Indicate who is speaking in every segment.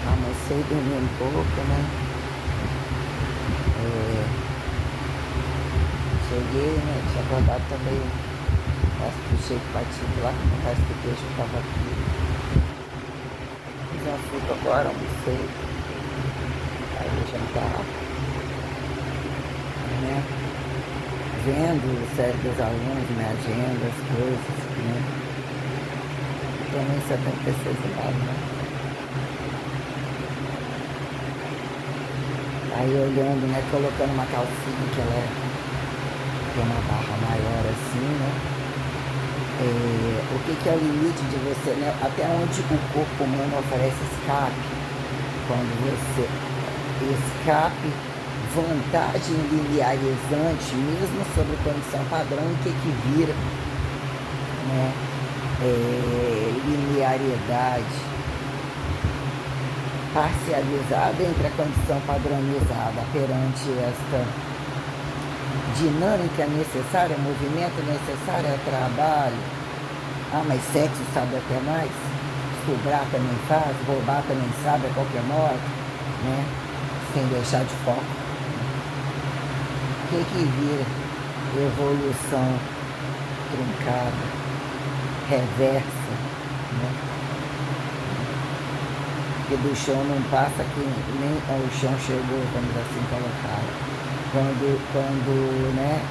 Speaker 1: Almocei, dormi um pouco, né? É, cheguei, né? Tinha acordado também o resto do shake batido lá, com o resto do queijo que estava aqui. Fiz um suco agora, almocei, aí vou jantar, né? Vendo o série dos alunos, minha agenda, as coisas, né? Também 76 anos, né? Aí olhando, né? Colocando uma calcinha que ela tem uma barra maior assim, né? O que que é o limite de você, né? Até onde o corpo humano oferece escape? Quando você escape, vantagem linearizante, mesmo sobre condição padrão, o que que vira, né? Linearidade parcializada entre a condição padronizada perante esta dinâmica necessária, movimento necessário a trabalho. Ah, mas sexo sabe até mais, estuprar também faz, roubar também sabe a qualquer modo, né? Sem deixar de foco. O que que vira? Evolução truncada, reversa, né? Que do chão não passa que nem ao chão chegou, vamos assim colocar. Quando, né,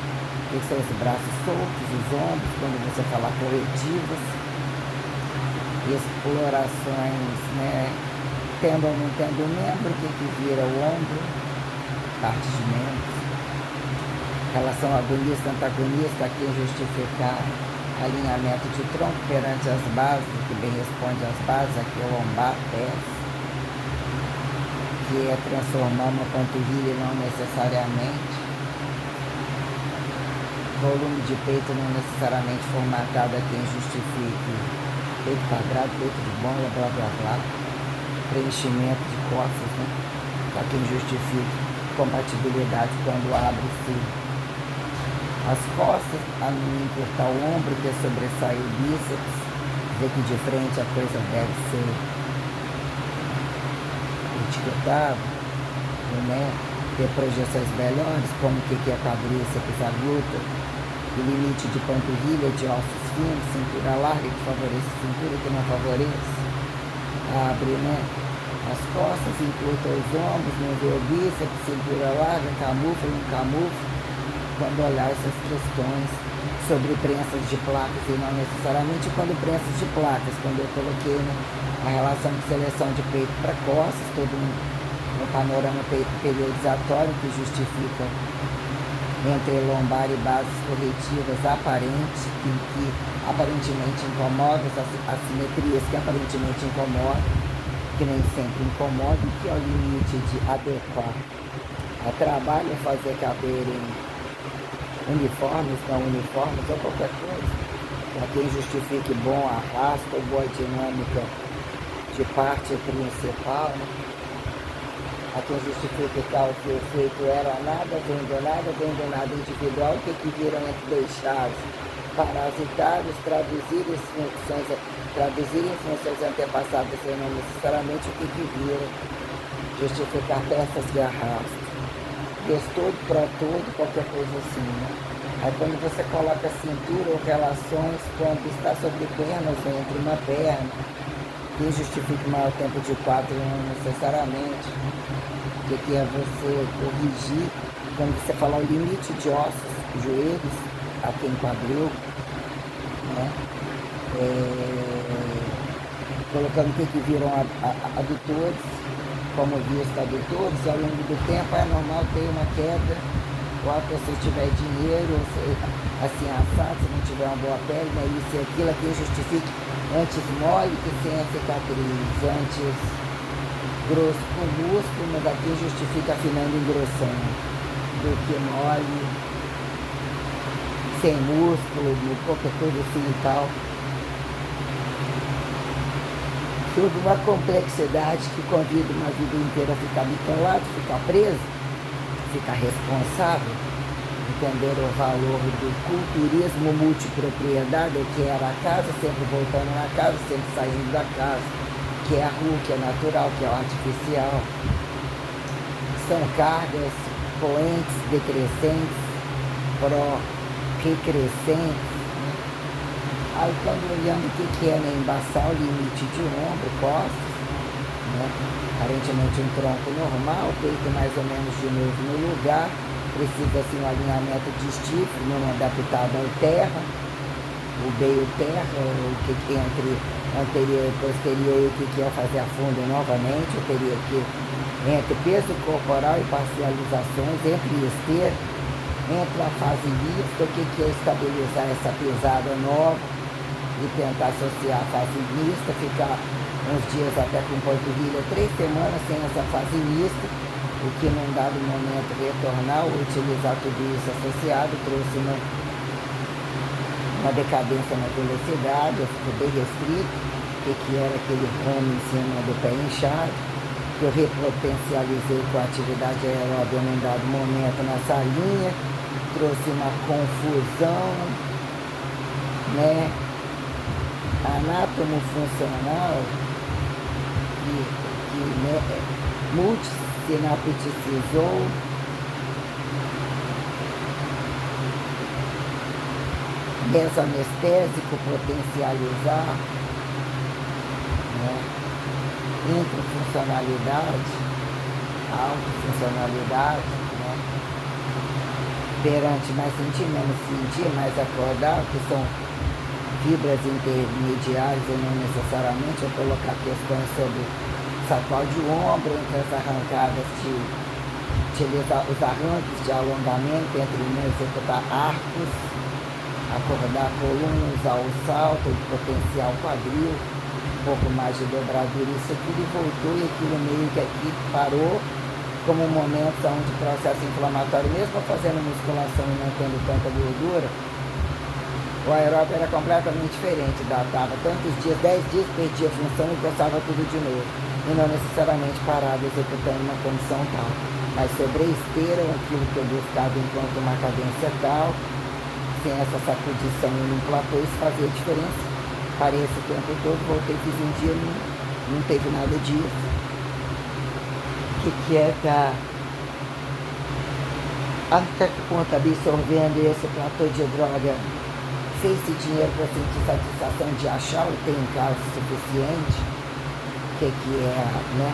Speaker 1: que são os braços soltos, os ombros, quando você fala coletivas, explorações, né, tendo ou não tendo membro, o que que vira o ombro, parte de membros, relação agonista-antagonista, aqui justificar alinhamento de tronco perante as bases, que bem responde às bases, aqui o lombar, pés, que é transformar uma panturrilha não necessariamente, volume de peito não necessariamente formatado a quem justifique peito quadrado, peito de bola, blá blá blá, preenchimento de costas, né? A quem justifique compatibilidade quando abre-se as costas, a não encurtar o ombro, que sobressai o bíceps, ver que de frente a coisa deve ser etiquetado, né? Ter projeções melhores, como o que é quadríceps, a glútea, o limite de panturrilha, de ossos finos, cintura larga, que favorece cintura, que não favorece, abre, né? As costas, encurta os ombros, não vê o bíceps, cintura larga, camufla, não camufla, quando olhar essas questões sobre prensas de placas, e não necessariamente quando prensas de placas, quando eu coloquei, né, a relação de seleção de peito para costas, todo um panorama periodizatório que justifica entre lombar e bases corretivas aparentes, que aparentemente incomodam, assimetrias que aparentemente incomodam, que nem sempre incomodam, que é o limite de adequar a trabalho, fazer caberem uniformes, não uniformes, ou qualquer coisa, para quem justifique bom arrasto ou boa dinâmica de parte principal, né? A quem justifique tal que o efeito era nada, vendo nada individual, que viram entre dois chaves, parasitários, traduzir em funções antepassadas, e não necessariamente o que viram, justificar peças de arrasto, todo, para todo, qualquer coisa assim, né? Aí quando você coloca cintura ou relações, quando está sobre pernas ou entre uma perna, quem justifica o maior tempo de 4 não necessariamente, que é você corrigir, quando você falar o limite de ossos, joelhos, aqui em quadril, né? Colocando o que viram adutores, como visto adutores, ao longo do tempo é normal ter uma queda, ou a pessoa tiver dinheiro, assim, assado, se não tiver uma boa pele, né? Isso e aquilo, aqui justifique antes mole que sem a cicatriz, antes grosso com músculo, mas aqui justifica afinando e engrossando, do que mole, sem músculo, qualquer coisa assim e tal. Toda uma complexidade que convida uma vida inteira a ficar bitolado, ficar preso, ficar responsável, entender o valor do culturismo multipropriedade, que era a casa, sempre voltando na casa, sempre saindo da casa, que é a rua, que é natural, que é o artificial. São cargas poentes, decrescentes, recrescentes. Aí quando olhando o que é, né? Embaçar o limite de ombro, costas, né? Aparentemente um tronco normal, peito mais ou menos de novo no lugar, precisa assim um alinhamento de chifre, não adaptado ao terra, o meio terra, o que entre anterior e posterior, e o que é fazer a fundo novamente, eu teria que, entre peso corporal e parcializações, entre esteira, entre a fase mista, o que é estabilizar essa pesada nova e tentar associar a fase mista, ficar uns dias até com panturrilha, 3 semanas sem essa fase mista, o que num dado momento retornar ou utilizar tudo isso associado, trouxe uma decadência na velocidade, eu fico bem restrito, que era aquele ramo em cima do pé inchado, que eu repotencializei com a atividade aeróbica num dado momento nessa linha, trouxe uma confusão, né, anatomo-funcional, que né, multissinapticizou, desanestésico potencializar, né, intrafuncionalidade, autofuncionalidade, né, perante mais sentir, menos sentir, mais acordar, que são fibras intermediárias e não necessariamente eu colocar questões sobre sacode de ombro, entre as arrancadas de utilizar os arranques de alongamento, entre não executar arcos, acordar a coluna, usar o salto, potencial quadril, um pouco mais de dobradura, isso aquilo voltou e aquilo meio que aqui parou, como momentos onde o processo inflamatório, mesmo fazendo musculação e não tendo tanta gordura, o aeróbio era completamente diferente, datava tantos dias, 10 dias, perdia a função e começava tudo de novo, e não necessariamente parado executando uma condição tal, mas sobre a esteira, aquilo que eu buscava enquanto uma cadência tal, sem essa sacudição e num platô, isso fazia diferença. Parei esse tempo todo, voltei, fiz um dia, não teve nada disso. O que é tá? Até que ponto absorvendo esse platô de droga fez-se dinheiro para sentir satisfação de achar ou tem caso suficiente? O que é, né?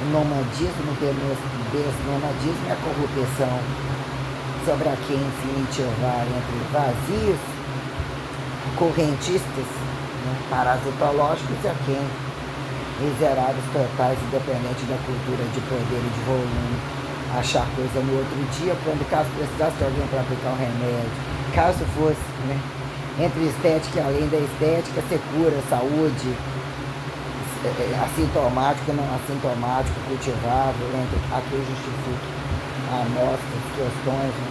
Speaker 1: O nomadismo, desnomadismo é a corrupção sobre a quem infinitivar entre vazios, correntistas, né, parasitológicos e a quem miserados totais, independente da cultura de poder e de volume, achar coisa no outro dia, quando caso precisasse de alguém para aplicar um remédio, caso fosse, né, entre estética e além da estética, ser cura, saúde, assintomático, não assintomático, cultivável, entre a que justifique amostras, questões, né?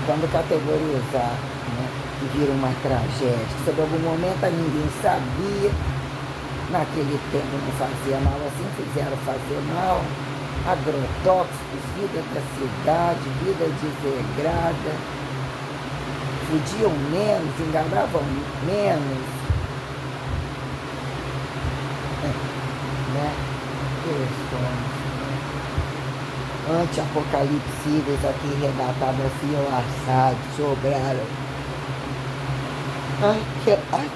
Speaker 1: Quando categorizar, né, que vira uma tragédia, que sobre algum momento ninguém sabia, naquele tempo não fazia mal assim, fizeram fazer mal, agrotóxicos, vida da cidade, vida desregrada, fudiam menos, enganavam menos, né, questões anti-apocalipsíveis aqui redatadas assim ao assado, sobraram.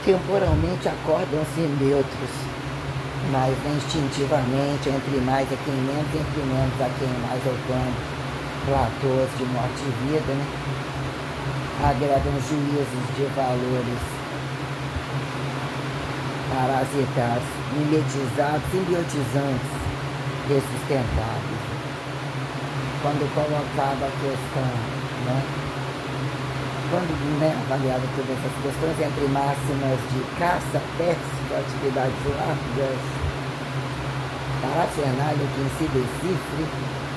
Speaker 1: Temporalmente acordam-se neutros, mas instintivamente, entre mais a quem menos, entre menos a quem mais, ocupando platôs de morte e vida, né? Agregam juízos de valores parasitados, mimetizados, simbiotizantes, ressustentáveis. Quando colocava a questão, né? Quando, né, avaliava todas essas questões entre máximas de caça, pesca, atividades largas, parafernália que em si decifre,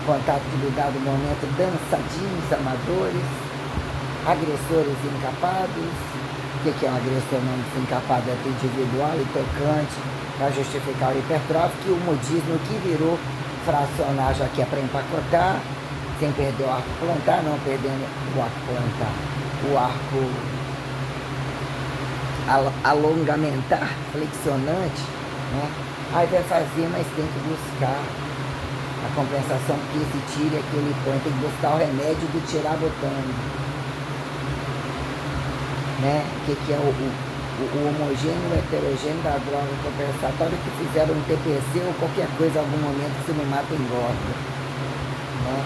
Speaker 1: contato de dado momento, dançadinhos amadores, agressores encapados. O que é um agressor não desencapado? É individual e tocante para justificar o hipertrófico, e o modismo que virou fracionar, já que é para empacotar, sem perder o arco plantar, não perdendo o arco plantar, o arco alongamentar, flexionante, né? Aí vai fazer, mas tem que buscar a compensação, porque esse tire aquele põe, tem que buscar o remédio do tirar botando, né? Que é o homogêneo, o heterogêneo da droga compensatória que fizeram um TPC ou qualquer coisa em algum momento que se não mata engorda, né?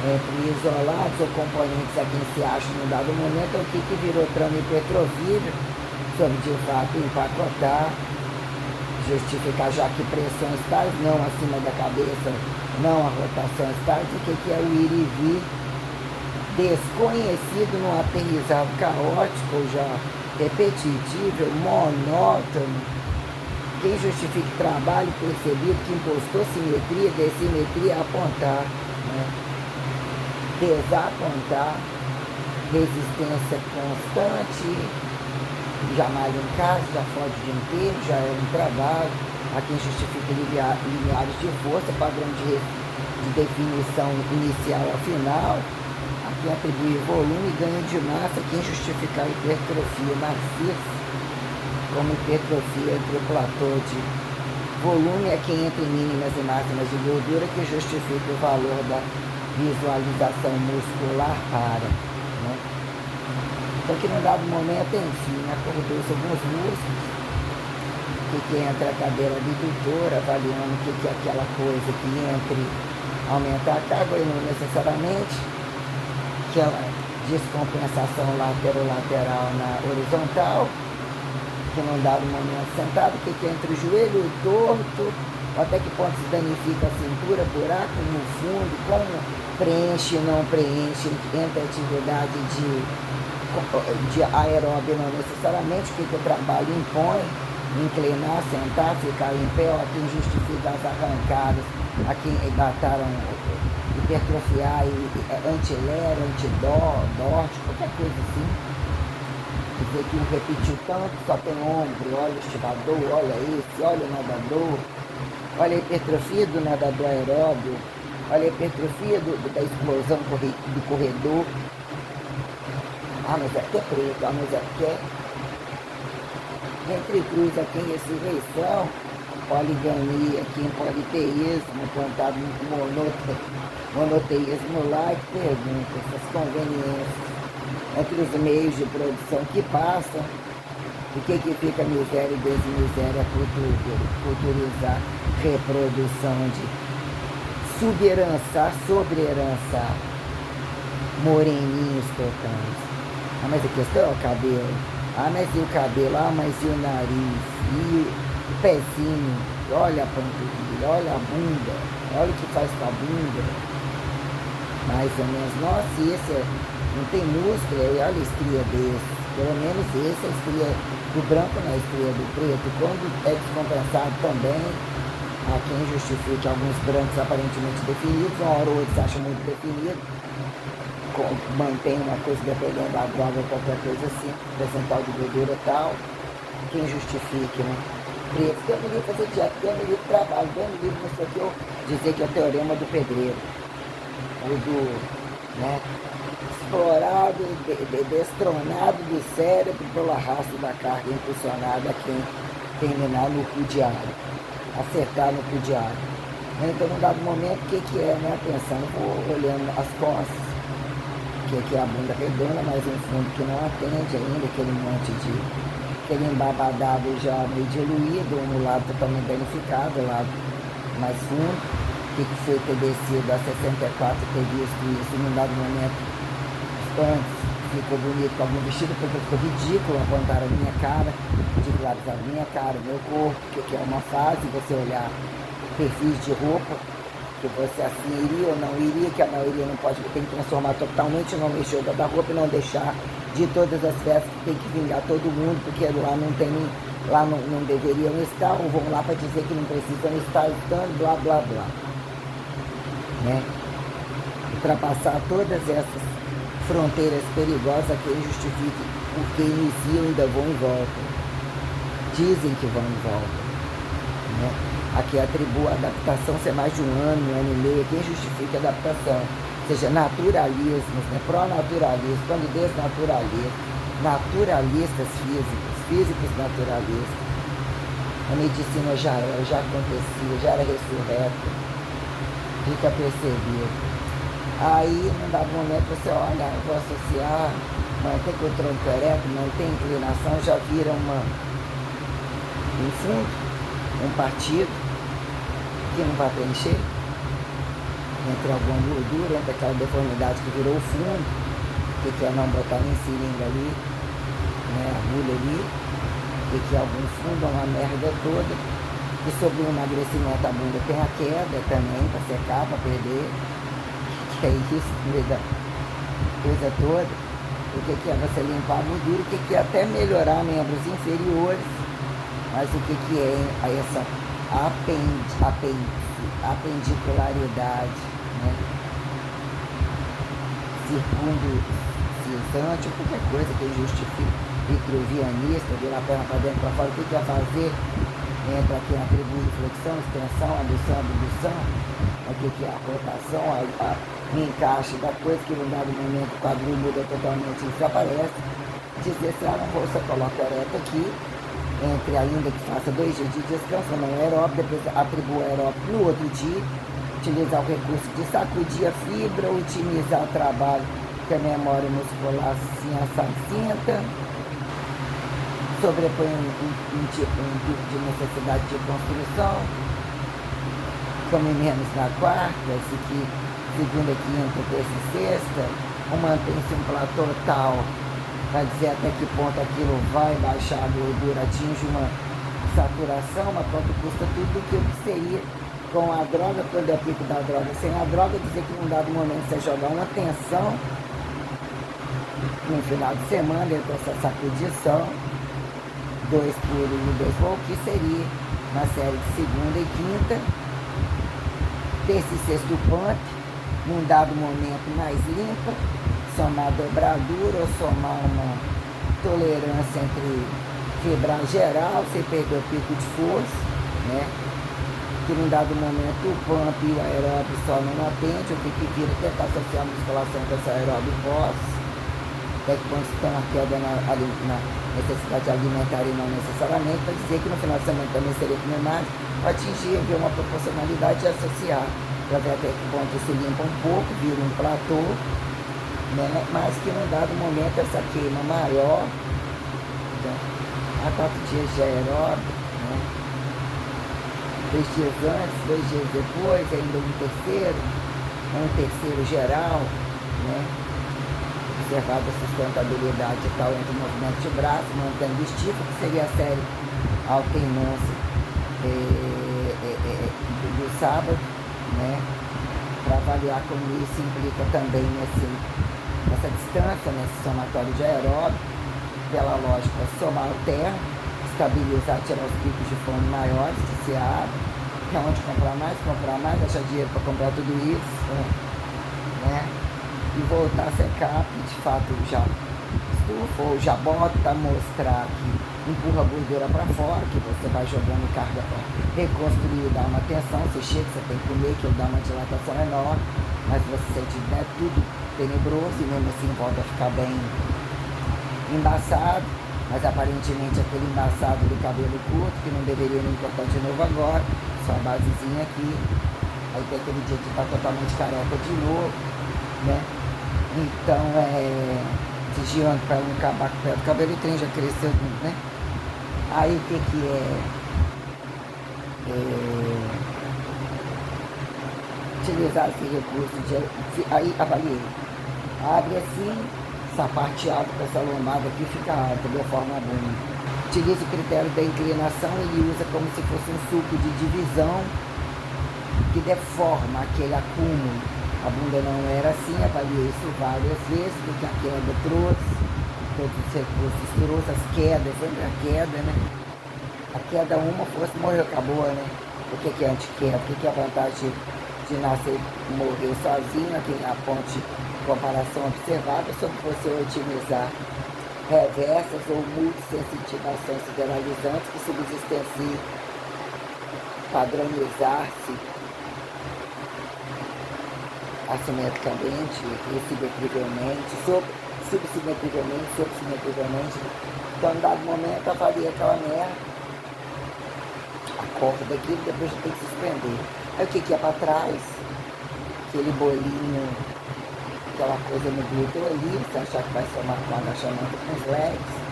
Speaker 1: Entre isolados ou componentes a quem se acha num dado momento, o que virou trama hipertrofia, sobre de fato empacotar, justificar já que pressões tais, não acima da cabeça, não a rotação tais, o que é o ir e vir, desconhecido num aterrissado caótico, já repetitivo, monótono. Quem justifica trabalho percebido que impostou simetria, dessimetria, apontar, né? Desapontar, resistência constante, já malha em casa, já fode o dia inteiro, já é um trabalho. A quem justifica lineares de força, padrão de definição inicial a final. A quem atribui volume e ganho de massa, quem justifica a hipertrofia maciça, como hipertrofia entre o platô de volume, é quem entra em mínimas e máximas de gordura, que justifica o valor da visualização muscular para, né? Então, que num dado momento, enfim, acordou-se alguns músculos, que entra a cadeira abdutora, avaliando o que é aquela coisa que entre aumentar a carga e não necessariamente, aquela descompensação lateral na horizontal, que num dado momento sentado, o que entra o joelho torto, até que ponto se danifica a cintura, buraco no fundo, como preenche, não preenche, entra a atividade de aeróbio não necessariamente, o que o trabalho impõe, inclinar, sentar, ficar em pé, a quem justifica as arrancadas, a quem dataram hipertrofiar, antilero, antidorte, qualquer coisa assim. Quer dizer que repetiu tanto, só tem ombro, olha o estivador, olha esse, olha o nadador, olha a hipertrofia do nadador aeróbio, olha a hipertrofia da explosão do corredor. Ah, mas aqui é preto, ah, mas aqui é entre cruz, aqui em ressurreição, poligamia, aqui em politeísmo, plantado monoteísmo lá, que pergunta essas conveniências entre os meios de produção que passam, o que fica miséria e desmiséria, culturizar, reprodução de sobreherançar, moreninhos totais. Ah, mas a questão é o cabelo. Ah, mas e o cabelo? Ah, mas e o nariz? E o pezinho? Olha a panturrilha, olha a bunda, olha o que faz com a bunda. Mais ou menos. Nossa, esse não tem músculo, olha a estria desse. Pelo menos esse é a estria do branco na estria do preto. Quando é descompensado também, há quem justifique alguns brancos aparentemente definidos, uma hora ou outra se acha muito definido, mantém uma coisa dependendo da droga ou qualquer coisa assim, percentual de gordura e tal, quem justifique, né? Preto, Deus me livre fazer dieta, Deus me livre trabalho, Deus me livre não sei o que, eu dizer que é o teorema do pedreiro, ou do, né, explorado, destronado do cérebro pela raça da carga impulsionada a quem terminar no cu diário, acertar no cu diário. Então, num dado momento, o que é, né? Pensando, vou olhando as costas, que é a bunda redonda, mas um fundo que não atende ainda, aquele monte de, aquele embabadado já meio diluído, um lado totalmente danificado, o lado mais fundo, que foi ter descido a 64, ter visto isso num dado momento, antes ficou bonito com algum vestido, porque ficou ridículo, apontaram a minha cara, ridicularizaram a minha cara, meu corpo, que é uma fase, você olhar perfis de roupa, que você assim iria ou não iria, que a maioria não pode, tem que transformar totalmente, não mexer o guarda-roupa e não deixar de todas as festas que tem que vingar todo mundo, porque lá não tem, lá não deveriam estar, ou vão lá para dizer que não precisam estar estando, blá blá blá, né? Ultrapassar todas essas fronteiras perigosas que justificam porque iniciam e ainda vão e voltam, dizem que vão e voltam, né? Aqui atribua a adaptação ser mais de um ano e meio, quem justifica a adaptação, ou seja, naturalismos, né? Pró-naturalismo, quando desnaturalismo, naturalistas físicos, físicos naturalistas. A medicina já era, já acontecia, já era ressurreta. Fica percebido. Aí, num dado momento, você olha, eu vou associar, mantém com o tronco ereto, mantém inclinação, já vira um fundo, um partido, que não vai preencher, entre alguma gordura, entre aquela deformidade que virou o fundo, que é não botar nem seringa ali, né, agulha ali, que é algum fundo, uma merda toda, e sobre o emagrecimento a bunda tem a queda também, para secar, para perder, que é isso, no meio da coisa toda, o que é você limpar a gordura, o que é até melhorar membros inferiores, mas o que é essa apendicularidade, né? Circuncisante, qualquer coisa que justifique, vitruvianista, virar a perna para dentro, para fora, o que é fazer? Entra aqui na atribuir flexão, extensão, adução, abdução, o que é a rotação, o encaixe da coisa que num dado momento o quadril muda totalmente e desaparece. Dizer se não vou, você coloca ereto aqui, entre ainda que faça 2 dias de descanso, não aeróbio, depois atribua aeróbio no outro dia, utilizar o recurso de sacudir a fibra, otimizar o trabalho que a memória muscular se assinta, sobrepõe um tipo de necessidade de construção, come menos na quarta, segunda, quinta, terça e sexta, ou mantém-se um platô tal, para dizer até que ponto aquilo vai baixar a gordura, atinge uma saturação, mas quanto custa tudo o que seria com a droga, quando eu aplico da droga. Sem a droga, dizer que num dado momento você jogar uma tensão, no final de semana, dentro dessa sacudição, 2 puro e 2 bom, que seria uma série de segunda e quinta, terça e sexto pump, num dado momento mais limpa, somar dobradura ou somar uma tolerância entre fibra geral, sem perder o pico de força, né? Que num dado momento o pump e o aeróbio só não atende, o que vira tentar associar a musculação com esse aeróbio pós, até que quando tem uma queda na necessidade alimentar e não necessariamente, para dizer que no final de semana também seria comer mais, para atingir, ver uma proporcionalidade e associar, para ver até que ponto se limpa um pouco, vira um platô, né? Mas que num dado momento essa queima maior, né? Há 4 dias de aeróbio, né? 2 dias antes, 2 dias depois, ainda um terceiro geral, né? Observada a sustentabilidade e tal entre o movimento de braço, mantendo o estífo, que seria a série alternância do sábado, né? Para avaliar como isso implica também nessa distância, nesse somatório de aeróbio, pela lógica somar o terra, estabilizar, tirar os picos de fome maiores, que se abre, que é onde comprar mais, achar dinheiro para comprar tudo isso, né? E voltar a secar, que de fato já estufou, já bota, mostrar que empurra a gordura para fora, que você vai jogando carga para reconstruir, dar uma tensão, você chega, você tem que comer, que ele dá uma dilatação enorme, mas você sente, né, tudo tenebroso e mesmo assim volta a ficar bem embaçado, mas aparentemente aquele embaçado do cabelo curto, que não deveria nem cortar de novo agora, só a basezinha aqui, aí tem aquele dia que está totalmente careca de novo, né? Então, desviando para não acabar com o pé do cabelo, o trem já cresceu, né? Aí o que utilizar esse recurso aí avaliei. Abre assim, essa parte alta com essa lombada aqui fica alta, deforma a bunda. Utiliza o critério da inclinação, ele usa como se fosse um suco de divisão que deforma aquele acúmulo. A bunda não era assim, avaliei isso várias vezes, porque a queda trouxe, todos os recursos trouxe, as quedas, sempre a queda, né? A queda uma fosse, morreu, acabou, né? O que é antiqueda? O que é a vantagem de nascer e morrer sozinho? Aqui na ponte comparação observada, sobre você otimizar reversas ou multissensitivações sideralizantes que subsistenciam, padronizar-se assimetricamente, reciprocavelmente, subsimetricamente. Então, em dado momento, eu faria aquela merda, acordo daquilo, depois eu tenho que suspender. Aí o que é para trás? Aquele bolinho, aquela coisa no glúteo ali, você achar que vai somar com agachamento com os legs.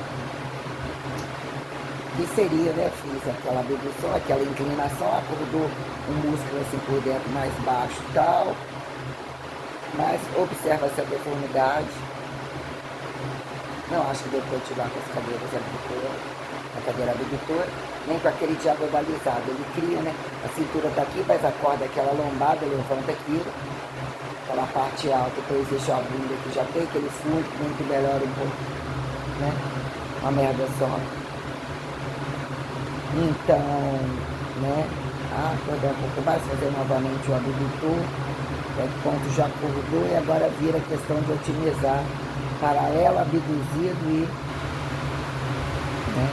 Speaker 1: Que seria, né, fiz aquela abdução, aquela inclinação, acordou um músculo assim por dentro mais baixo e tal, mas observa essa deformidade. Não acho que devo continuar com as cadeiras abdutoras, a cadeira abdutora, nem com aquele diagonalizado. Ele cria, né, a cintura está aqui, mas a corda, aquela lombada, levanta aquilo, aquela parte alta, depois deixa a bunda que já tem aquele fundo, muito melhor um pouco, né, uma merda só. Então, né, acordar um pouco mais, fazer novamente o abdutor, até que ponto já acordou, e agora vira a questão de otimizar paralelo, abduzido e, né,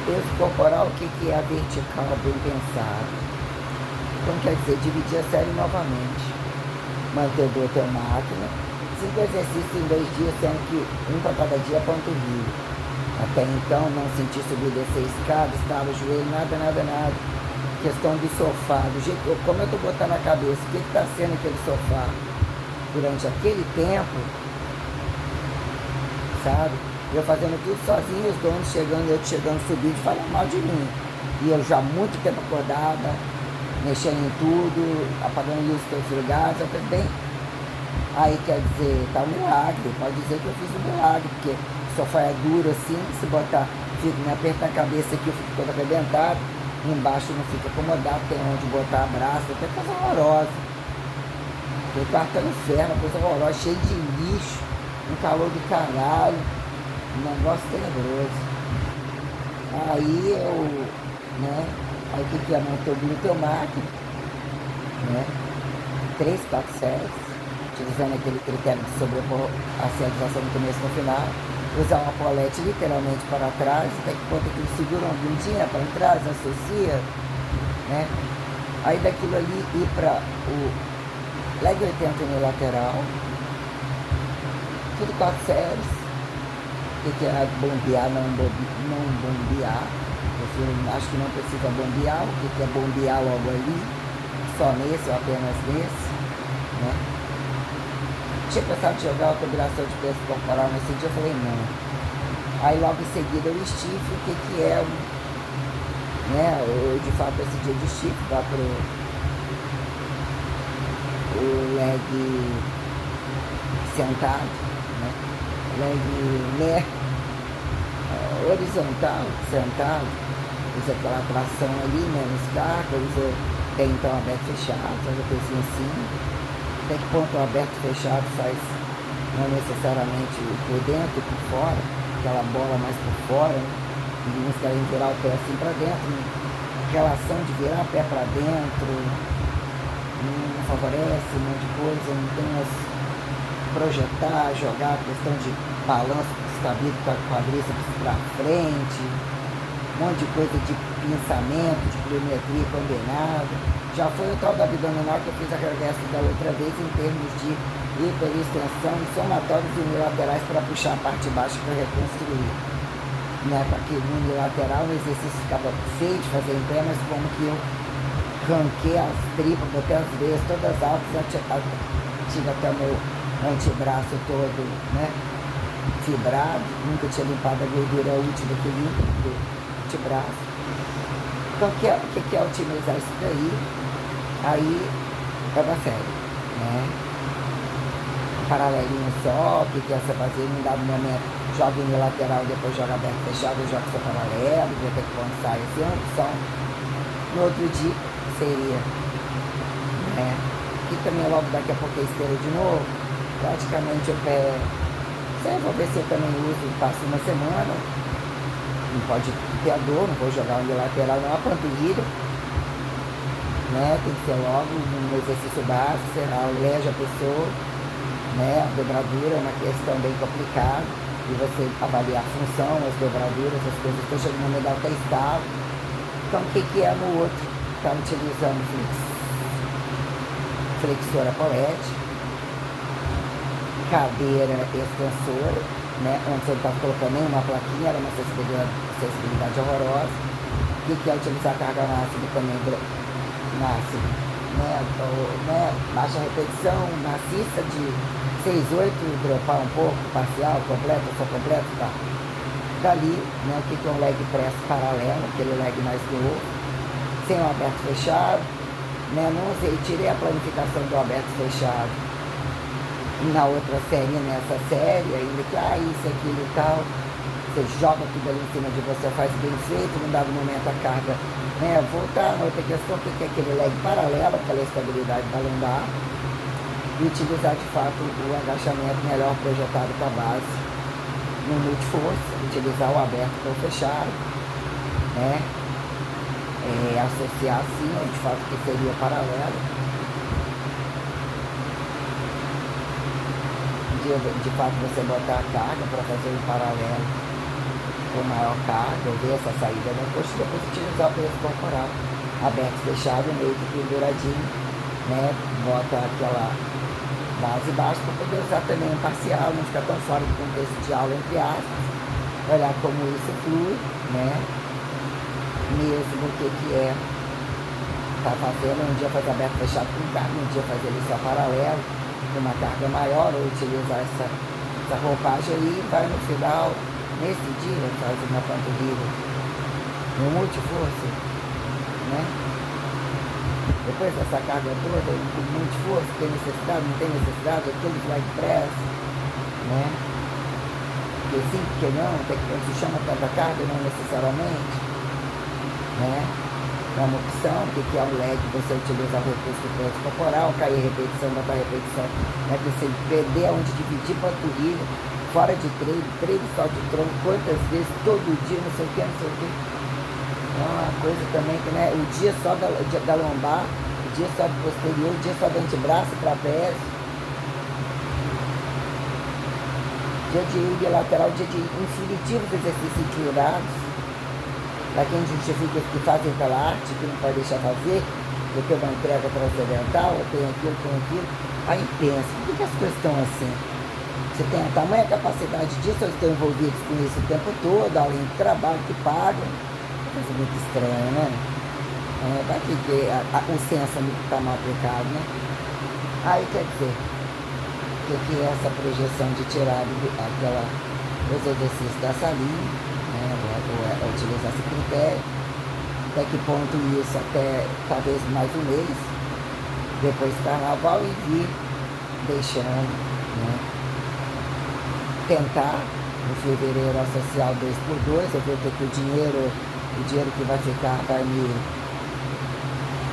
Speaker 1: peso corporal. O que é a vertical bem pensado? Então quer dizer, dividir a série novamente, manter o teu máquina, 5 exercícios em 2 dias, sendo que um para cada dia, panturrilha. Até então, não senti subir e descer escada, estava o joelho, nada. Questão do sofá, do jeito, como eu estou botando na cabeça, o que está sendo aquele sofá durante aquele tempo, sabe? Eu fazendo tudo sozinho, os donos chegando, eu chegando, subindo, falando mal de mim. E eu já muito tempo acordada, mexendo em tudo, apagando luz em todos os lugares, eu falei, bem, aí quer dizer, tá um milagre, pode dizer que eu fiz um milagre, porque o sofá é duro assim, se botar, fica, me aperta a cabeça aqui, eu fico todo arrebentado, embaixo não fica acomodado, tem onde botar braço, até coisa horrorosa. O quarto é um inferno, coisa horrorosa, cheio de lixo, um calor do caralho, um negócio tenebroso. Aí eu, né, aí o que é? Montou o glúteo máquina, né, 3, 4 séries, utilizando aquele critério de sobrepor a centralização no começo e no final. Usar uma polete literalmente para trás, até que ponto que ele segura uma bundinha para trás, associa, né? Aí daquilo ali ir para o leg 80 unilateral, tudo 4 séries. O que é bombear, não bombear? Eu acho que não precisa bombear. O que é bombear logo ali? Só nesse ou apenas nesse, né? Tinha pensado em jogar a combinação de peso corporal nesse dia, eu falei não. Aí logo em seguida eu estife, o que é, né, eu de fato decidi de estife, vai pro o leg sentado, né, leg horizontal, sentado, usa aquela tração ali, menos carga, usa, tem então aberto e fechado, faz a coisinha assim. Até que ponto aberto e fechado faz, não necessariamente por dentro e por fora, aquela bola mais por fora, né? E uns querem virar o pé assim para dentro, né? Relação de virar o pé para dentro, não favorece um monte de coisa, não tem mais projetar, jogar, questão de balanço descabido com a quadríceps para frente, um monte de coisa de pensamento, de pliometria combinada. Já foi o tal do abdominal que eu fiz a reversa da outra vez em termos de hiperextensão e somatórios unilaterais para puxar a parte baixa para reconstruir. Né? Porque no unilateral o exercício ficava feio de fazer em pé, mas como que eu ranquei as tripas, botei as veias todas altas, tive até o meu antebraço todo, né, fibrado, nunca tinha limpado a gordura útil daquele do antebraço. Então o que é otimizar isso daí? Aí é uma série, né? Um paralelinho só, o que é você fazer em um dado momento, joga unilateral, depois joga aberto fechado, joga só paralelo, vê até que ponto sai assim, uma opção. No outro dia seria, né? E também logo daqui a pouco é esteira de novo, praticamente o pé. Vou ver se eu também uso, passo uma semana. Não pode ter a dor, não vou jogar unilateral, não, a panturrilha. Né? Tem que ser logo um exercício básico, será aleja a pessoa, né? A dobradura é uma questão bem complicada, e você avaliar a função, as dobraduras, as coisas, estou chegando no medal até estável. Então o que é no outro? Está utilizando flexora polete, cadeira extensora, né? Onde você não estava colocando nenhuma plaquinha, era uma acessibilidade horrorosa. O que é utilizar a carga máxima também, máxima, né? Baixa repetição, maciça de 6, 8, dropar um pouco, parcial, completo, só completo, tá? Dali, né? O que é um leg press paralelo, aquele leg mais novo, sem o aberto fechado, né? Não usei, tirei a planificação do aberto fechado na outra série, nessa série, ainda que, isso, aquilo e tal, você joga tudo ali em cima de você, faz bem feito, num dado momento a carga, né? Voltar na outra questão, que é aquele leg paralelo, aquela estabilidade da lombar, e utilizar de fato o agachamento melhor projetado para a base no multiforça, utilizar o aberto com o fechado, né? Associar assim, de fato que seria paralelo, de fato você botar a carga para fazer um paralelo com maior carga, ver essa saída no coxo, depois utilizar o peso corporal aberto, fechado, meio que penduradinho, né? Bota aquela base baixa para poder usar também um parcial, não ficar tão fora do contexto de aula, entre aspas, olhar como isso flui, né? Mesmo o que é tá fazendo, um dia faz aberto fechado com carga, um dia faz ele só paralelo, com uma carga maior, ou utilizar essa roupagem aí, vai no final, nesse dia, faz uma panturrilha no multiforça, né? Depois dessa carga toda, com multiforça, tem necessidade, não tem necessidade, aquele leg press, né? Porque sim, porque não, tem que se chama tanta carga, não necessariamente, né? É uma opção, que é um leg, você utiliza o recurso do peso corporal, cair repetição, botar repetição, né? Você perder onde dividir panturrilha, fora de treino só de tronco, quantas vezes, todo dia, não sei o que, não sei o que. É uma coisa também que, né? O dia só da lombar, o dia só do posterior, o dia só do antebraço, trapézio. Dia de bilateral, dia de infinitivos exercícios inclinados. Para quem justifica que fazem pela arte, que não pode deixar fazer, porque uma entrega transcendental, tem aquilo. Aí pensa, por que as coisas estão assim? Você tem a tamanha capacidade disso, eles estão envolvidos com isso o tempo todo, além do trabalho que pagam. Coisa muito estranha, né? Vai que o senso está mal aplicado, né? Aí quer dizer, que é essa projeção de tirar os exercícios da salinha, utilizar esse critério, até que ponto isso, até talvez mais um mês, depois do carnaval, e vir deixando, né? Tentar no fevereiro associar o 2x2, eu ver que o dinheiro que vai ficar vai me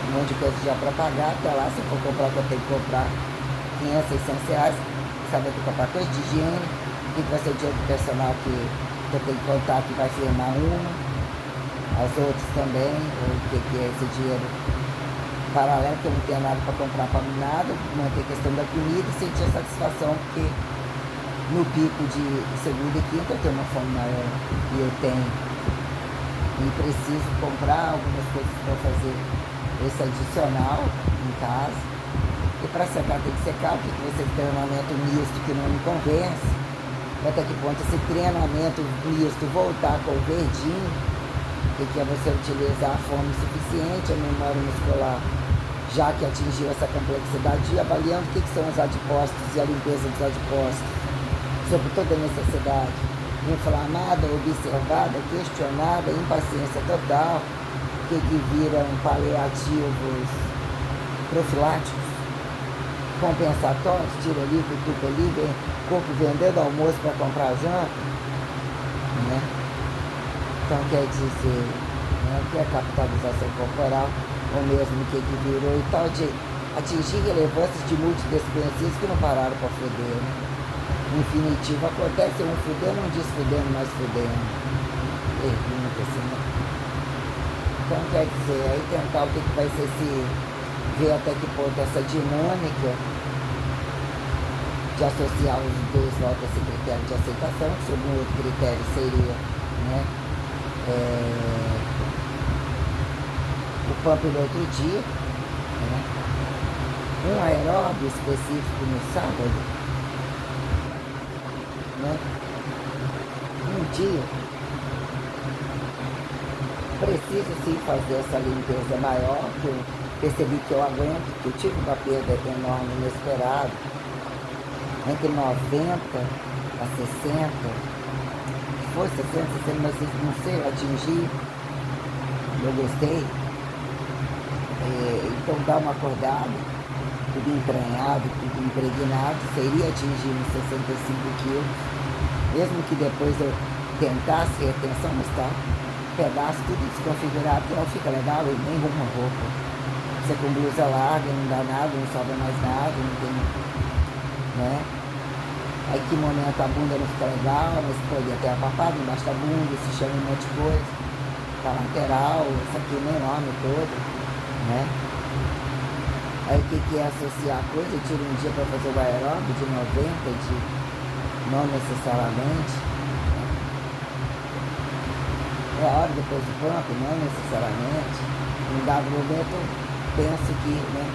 Speaker 1: um monte de coisa já para pagar, até lá se eu for comprar, eu tenho que comprar 500, 600 reais, sabe, eu tenho que comprar coisa de higiene, que vai ser o dinheiro do personal que eu tenho que contar que vai firmar uma, as outras também, o que é esse dinheiro paralelo, que eu não tenho nada para comprar para nada, manter a questão da comida e sentir a satisfação, porque no pico de segunda e quinta eu tenho uma fome maior e eu tenho, e preciso comprar algumas coisas para fazer esse adicional em casa, e para secar tem que secar, porque você tem treinamento misto que não me convence, até que ponto esse treinamento misto voltar com o verdinho, que é você utilizar a fome suficiente, a memória muscular, já que atingiu essa complexidade, e avaliando o que são os adipócitos e a limpeza dos adipócitos, sobre toda a necessidade, inflamada, observada, questionada, impaciência total, que viram paliativos profiláticos, compensatórios, tira ali, cutuca ali, vem corpo vendendo almoço para comprar janta, né? Então quer dizer, né, que é a capitalização corporal, ou mesmo que virou e tal, de atingir relevâncias de multidesconhecidos que não pararam para foder, né? Infinitivo acontece um fudendo, um desfudendo, mais fudendo. Pergunta assim, né? Então quer dizer, aí tentar o que vai ser ver até que ponto essa dinâmica de associar os dois votos a esse critério de aceitação, que sob um outro critério seria, né, o pump no outro dia, né, um aeróbio específico no sábado, né? Um dia, preciso sim fazer essa limpeza maior, que eu percebi que eu aguento, que eu tive uma perda enorme, inesperada, entre 90 a 60, foi 60, 60, mas não sei, eu atingi, eu gostei. Então dá uma acordada, tudo entranhado, tudo impregnado, seria atingir uns 65 quilos, mesmo que depois eu tentasse retenção, mas tá pedaço tudo desconfigurado, que não fica legal, e nem uma roupa. Você com blusa larga, não dá nada, não sobra mais nada, não tem, né? Aí que momento a bunda não fica legal, mas pode até a papada embaixo da bunda, se chama um monte de coisa. Tá lateral, essa aqui é enorme toda, né? Aí o que é associar a coisa? Eu tiro um dia para fazer o aeróbico de 90, de não necessariamente. É a hora depois do pump, não necessariamente. Em dado momento eu penso que, né?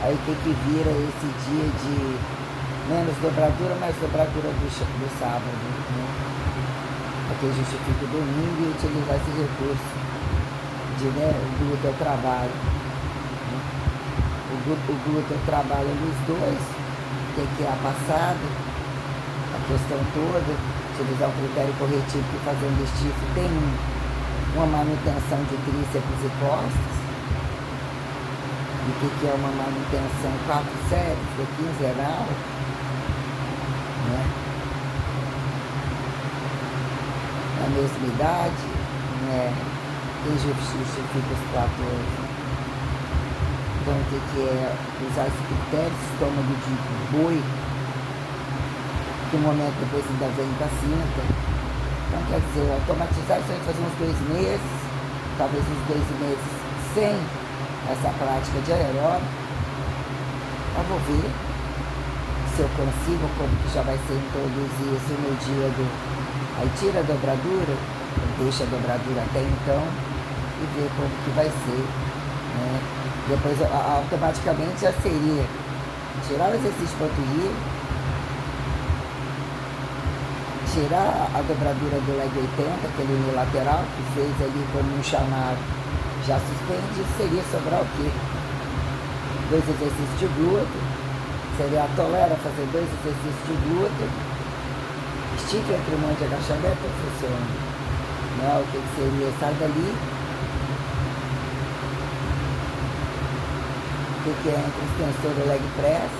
Speaker 1: Aí o que vira esse dia de menos dobradura, mais dobradura do sábado, né? Aqui justifica o domingo e utilizar esse recurso de, né, o glúteo ao trabalho. Né? O glúteo trabalha nos dois, que é a passada, a questão toda, utilizar o critério corretivo que fazendo stiff tem uma manutenção de tríceps e costas. E o que é uma manutenção 4 séries, é quinzenal, né? Na mesma idade, né? Quem justifica os platôs? Então o que é usar esse critério, estômago de boi, que no momento depois ainda vem da cinta. Então quer dizer, automatizar isso aí fazer uns 2 meses, talvez uns 2 meses sem essa prática de aeróbico. Eu vou ver se eu consigo, como que já vai ser introduzir isso no dia do... Aí tira a dobradura, deixa a dobradura até então e vê como que vai ser, né? Depois automaticamente já seria tirar o exercício de panturrilha, tirar a dobradura do leg 80, aquele unilateral que fez ali como um chamado, já suspende, seria sobrar o quê? 2 exercícios de glúteo, seria tolera fazer 2 exercícios de glúteo, estica entre mão de agachamento e funciona. Não, o que seria? Sai dali. O que é entre o extensor e o leg press?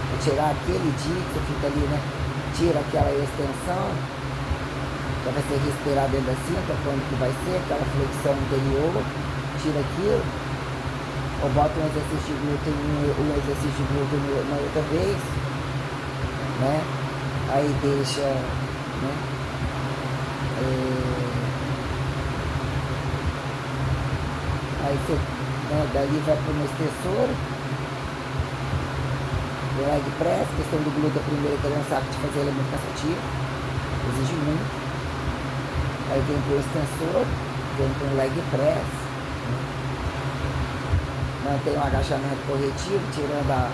Speaker 1: Vou tirar aquele dia que você fica ali, né? Tira aquela extensão, já vai ser respirar dentro da cinta, quando que vai ser, aquela flexão anterior, tira aquilo, ou bota um exercício de glúteo na outra vez, né? Aí deixa, né? Aí você, né, dali vai para uma extensora, o leg press, questão do glúteo primeiro, que ele não sabe de fazer, ele é muito cansativo, exige muito. Aí vem para o extensor, vem para o leg press, mantém um agachamento corretivo, tirando a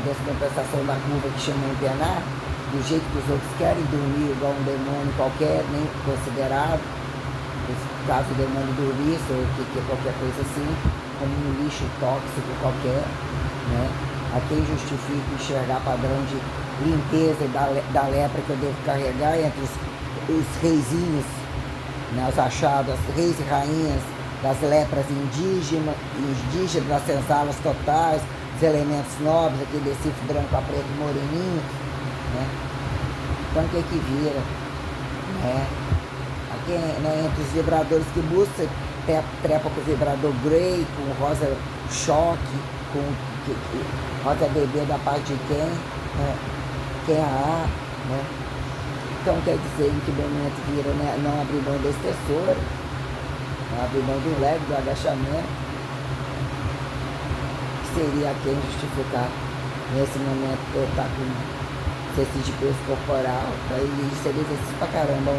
Speaker 1: descompensação da curva que chama empenar, do jeito que os outros querem, dormir igual um demônio qualquer, nem considerado, caso o demônio dormisse, ou que qualquer coisa assim, como um lixo tóxico qualquer, né? A quem justifica enxergar padrão de limpeza da lepra que eu devo carregar entre os reizinhos, né, os achados, as reis e rainhas das lepras indígenas, das senzalas totais, os elementos nobres, aquele decifro branco a preto moreninho, né? Então o que vira, né? Aqui, né, entre os vibradores que busca, trepa com o vibrador Grey, com rosa choque, com rosa bebê da parte de quem, né? Quem a, né? Então quer dizer, em que momento vira, né, não abrir mão da extensora, não abrir mão do leg, do agachamento, seria a quem justificar nesse momento eu estar com exercício de peso corporal, aí seria exercício pra caramba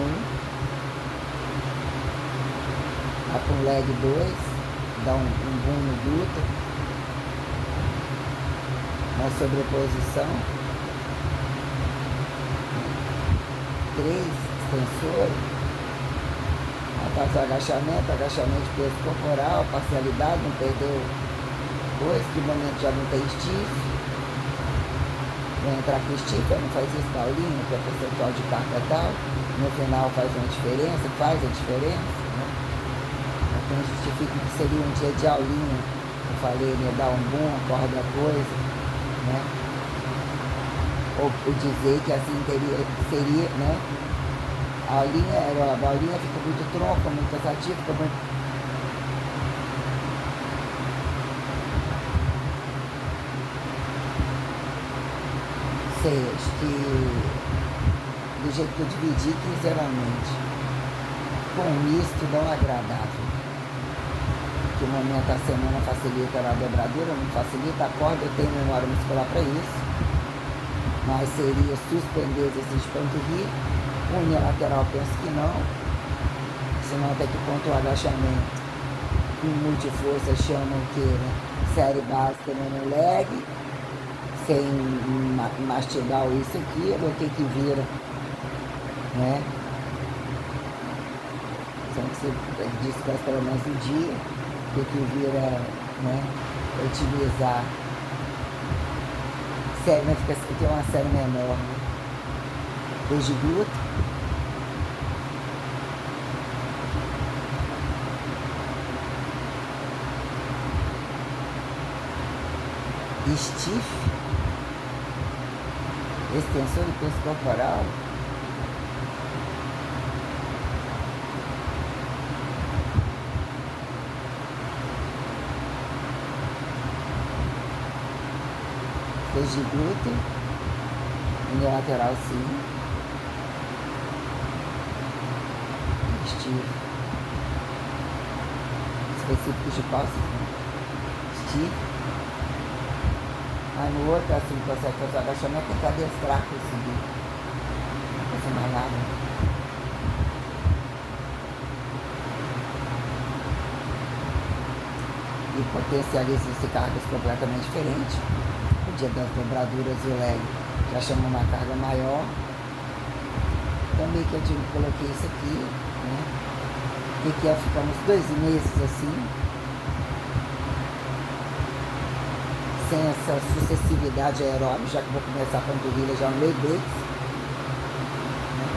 Speaker 1: Vai para um leg 2, dá um boom no glúteo, uma sobreposição, 3 extensores. Aí faz o agachamento de peso corporal, parcialidade, não perdeu coisa, que momento já não tem stiff. Vai entrar com stiff, não faz isso Paulinho, que é percentual de carga tal. No final faz uma diferença, né? Então justifica que seria um dia de aulinha. Eu falei, ele ia dar um boom, acorda coisa, né? Ou dizer que assim seria, né? A aulinha fica muito tronca, muito cansativa, fica muito. Sei, acho que do jeito que eu dividi quinzenalmente, com um misto não agradável. Que o momento da semana facilita na dobradura, não facilita, acorda, eu tenho memória muscular para isso. Mas seria suspender exercício de panturrilha, unilateral penso que não, senão até que ponto o agachamento com multiforça chamam que, né, série básica no leg, sem mastigar isso aqui, o que vira, né? Então você descansa pelo menos um dia, o que vira, né, utilizar série, né, tem uma série menor, né? Desde glúteo, stiff, extensor de peso corporal, desde glúteo, unilateral sim, stiff, específico de costas, né? Stiff. Aí no outro, assim, consegue fazer o agachamento, tem que adestrar para conseguir. Não fazer mais nada. E potencializa esse cargas completamente diferente. O dia das dobraduras e o leg já chama uma carga maior. Também que eu coloquei isso aqui, né? Que é, ficamos 2 meses assim, sem essa sucessividade aeróbica, já que vou começar a panturrilha já no meio deles, né?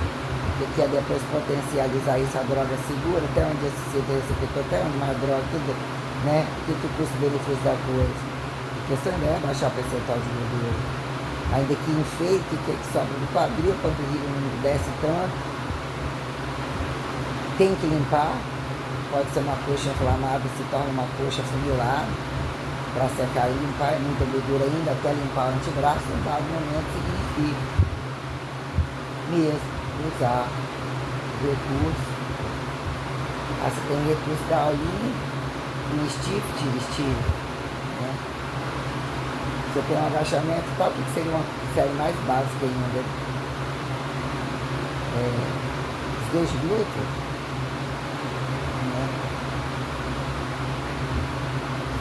Speaker 1: Que é depois potencializar isso, a droga segura, até onde esse receptor, até onde mais droga, tudo, né? Que custo-benefício da coisa. A questão não é baixar o percentual de gordura. Ainda que enfeite, que sobra do quadril, a panturrilha não desce tanto. Tem que limpar, pode ser uma coxa inflamada, se torna uma coxa funilada. Para secar e limpar, é muita gordura ainda, até limpar o antebraço, em dado momento significa mesmo usar recurso. Aí você tem recurso da aulinha, um stiff, né? Você tem um agachamento e tal, que seria uma série mais básica ainda. Os 2 glúteos, né?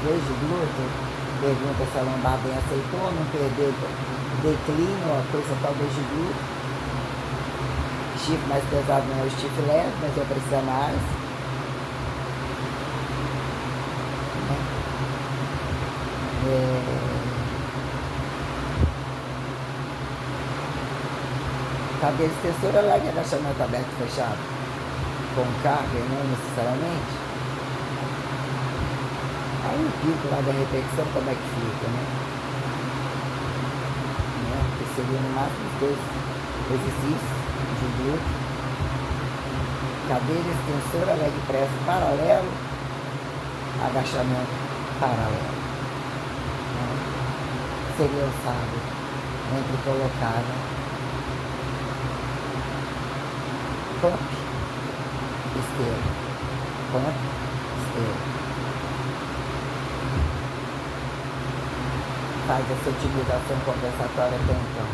Speaker 1: 2 de glúteo, pergunta se a lombar bem aceitou, não perdeu declínio, a coisa tal 2 de glúteo. Stiff mais pesado não é o stiff leve, mas eu preciso mais. Cabeça extensora, leg, agachamento aberto e fechado, com carga, não necessariamente. Aí o pico lá da repetição, como é que fica, né? Que seria no máximo os 2 exercícios de glúteo. Cadeira extensora, leg press paralelo, agachamento paralelo. Seria o sábado, entre colocada, pump esquerdo, pump esquerdo. Faz essa utilização compensatória até então.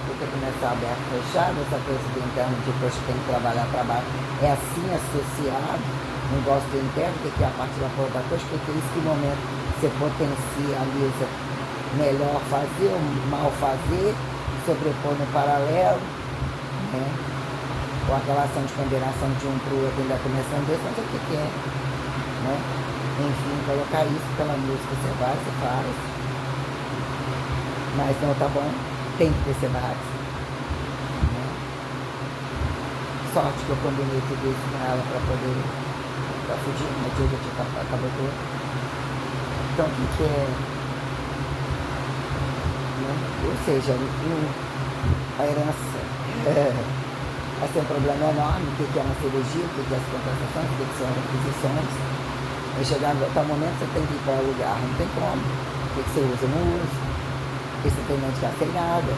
Speaker 1: Fica começar aberto, fechado, essa coisa do interno de coxa tem que trabalhar para baixo. É assim associado, não gosto do interno, que é a parte da ponta da coxa, porque é isso que no momento você potencializa melhor fazer ou mal fazer, sobrepor no paralelo, né? ou a relação de condenação de um para o outro ainda começando a mas o que é, né? Enfim, colocar isso pela música, você vai, você faz, mas não tá bom, tem que ter cenários, né? Sorte que eu combinei tudo isso com ela para poder ficar fugindo, mas eu já acabou tudo. Então o que é, né? Ou seja, a herança vai ser um problema enorme, o que é uma cirurgia, o que é as compensações, o que são as requisições. Vai chegar tal momento, você tem que ir para o lugar, não tem como. O que você usa, não usa. Porque você tem medicado sem nada.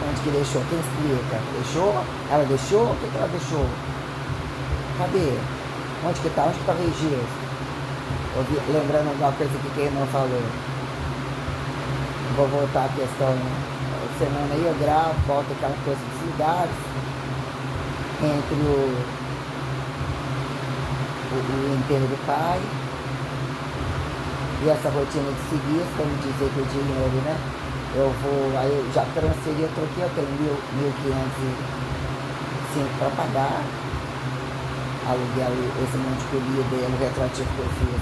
Speaker 1: Onde que deixou? Quem explica? Deixou? Ela deixou? O que ela deixou? Cadê? Onde que tá? Onde que tá o registro? Lembrando alguma coisa que quem não falou. Vou voltar à questão, semana aí eu gravo, volto aquela coisa dos lugares, entre o enterro do pai e essa rotina de seguir, como dizer que o dinheiro, né? Aí eu já transferi, eu troquei, eu tenho 1.505 para pagar, aluguel, esse monte que eu li dele, o retroativo que eu fiz,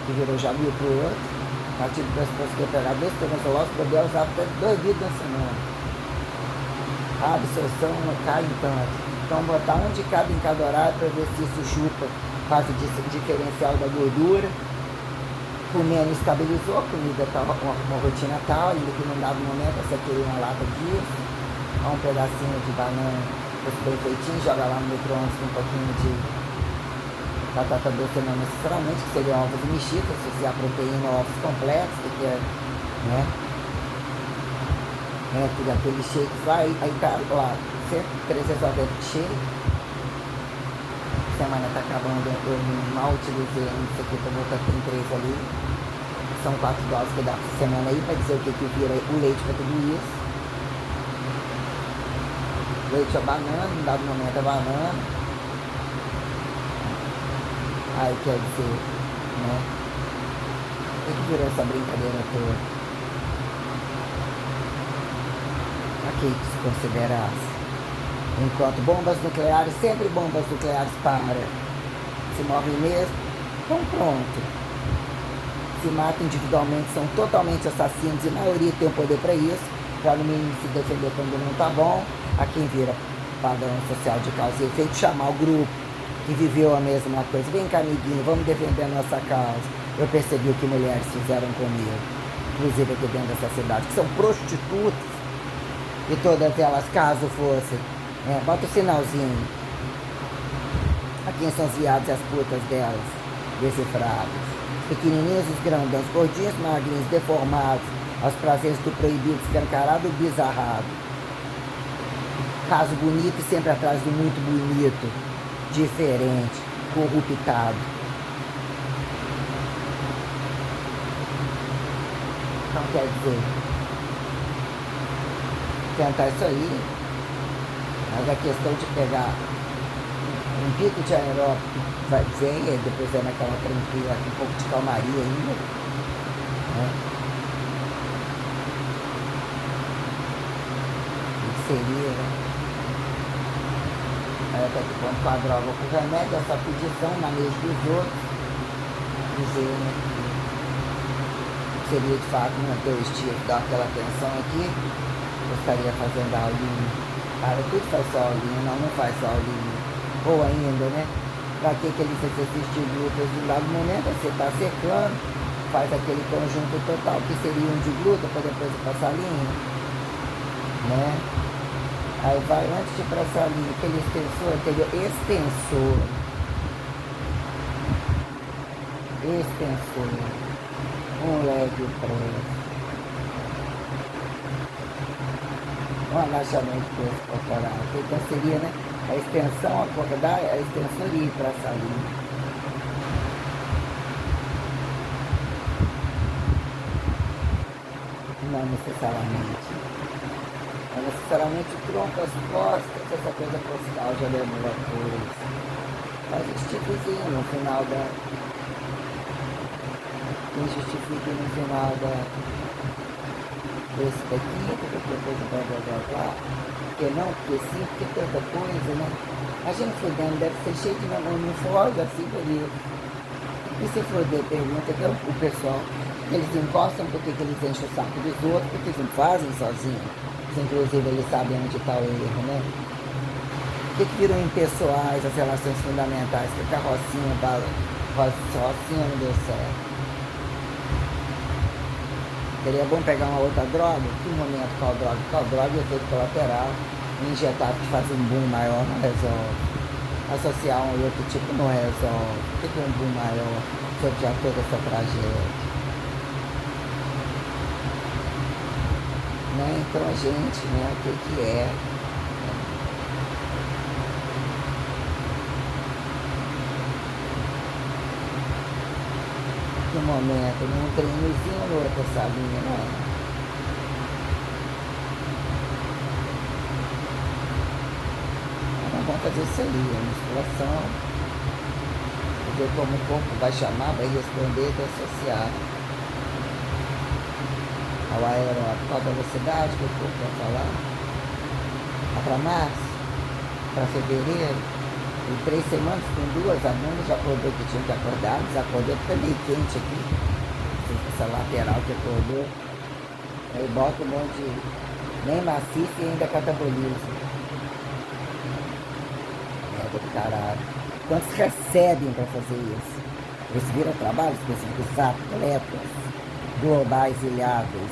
Speaker 1: que virou já 1.000 pro outro, partido do pressuposto que eu pegar 2 pedaços, eu usava até 2 vídeos na semana. A absorção cai em tanto. Então botar um de cada em cada horário para ver se isso chupa, faz o diferencial da gordura. Comendo estabilizou, a comida estava uma rotina tal, ainda que num dado momento você queria uma lata disso, um pedacinho de banana, fosse bem feitinho, joga lá no micro-ondas com um pouquinho de batata doce, não necessariamente, que seria ovos mexidos, associar proteína a ovos completos, que é, né? Tudo aqueles shakes lá, aí tá lá, 390 de shake. Semana tá acabando, eu mal utilizei isso aqui pra botar, tem 3 ali. São 4 doses que dá por semana aí, pra dizer o que vira o leite pra tudo isso. Leite é banana, em dado momento é banana. Aí quer dizer, né? O que virou essa brincadeira toda? Aqui que se considerasse. Enquanto bombas nucleares, sempre bombas nucleares para. Se morrem mesmo, então pronto. Se matam individualmente, são totalmente assassinos e a maioria tem o poder para isso, para no mínimo se defender quando não tá bom. A quem vira padrão social de causa e efeito, chamar o grupo que viveu a mesma coisa. Vem cá, amiguinho, vamos defender a nossa causa. Eu percebi o que mulheres fizeram comigo, inclusive aqui dentro dessa cidade, que são prostitutas, e todas elas, caso fossem, bota o sinalzinho. Aqui são os viados e as putas delas, decifrados. Pequenininhos, os grandões, gordinhos, magrinhos, deformados, aos prazeres do proibido, escancarado, bizarrado. Caso bonito e sempre atrás do muito bonito, diferente, corruptado. Então quer dizer, tentar isso aí, mas a questão de pegar um pico de aeróbico vem e depois é naquela tranquila, um pouco de calmaria ainda, né? O que seria, né? Aí até que ponto com a droga, com o remédio, essa pedição, manejo dos outros, dizer, né, que seria de fato manter o estilo, dar aquela atenção aqui, eu estaria fazendo a aulinha. Cara, tudo faz só aulinha, não faz só aulinha. Ou ainda, né? Para que aqueles exercícios de glúteos em dado momento, você está secando, faz aquele conjunto total, que seria um de glúteo, para depois ir para a linha, né? Aí vai, antes de ir para essa linha, aquele extensor, um leg press, um agachamento corporal, então seria, né? A extensão, acordar, a extensão de ir para essa linha. Não necessariamente. Não necessariamente o tronco, as costas, essa coisa postal já demora por isso. Mas justifique no final da... Quem justifica no final esse daqui, qualquer coisa, blá, blá, blá, blá. Porque não, porque sim, porque tanta coisa, né? Imagina fudendo, deve ser cheio de não foge assim por isso. E se foder, pergunta que o pessoal, eles encostam porque que eles enchem o saco dos outros, porque eles não fazem sozinhos. Inclusive eles sabem onde está o erro, né? Por que viram impessoais as relações fundamentais? Que a Rocinha não deu certo. Seria bom pegar uma outra droga? Que momento qual droga? Qual droga é efeito colateral? Injetar que faz um boom maior não resolve. Associar um outro tipo não resolve. Por que um boom maior sortear toda essa tragédia? Né? Então a gente, né, o que é? No momento, num treinozinho ou outra salinha, não. Mas vamos fazer isso ali, a musculação, ver como o corpo vai chamar, vai responder, vai associar ao aeróbico, qual a velocidade que o corpo vai falar. Lá para março, para fevereiro, em 3 semanas, com 2, a bunda já acordou que tinha que acordar, desacordou, porque tá meio quente aqui. Essa lateral que acordou. Aí bota um monte de. Nem maciço e ainda cataboliza. Merda do caralho. Quantos recebem para fazer isso? Eles viram trabalho específicos, atletas globais ilhados.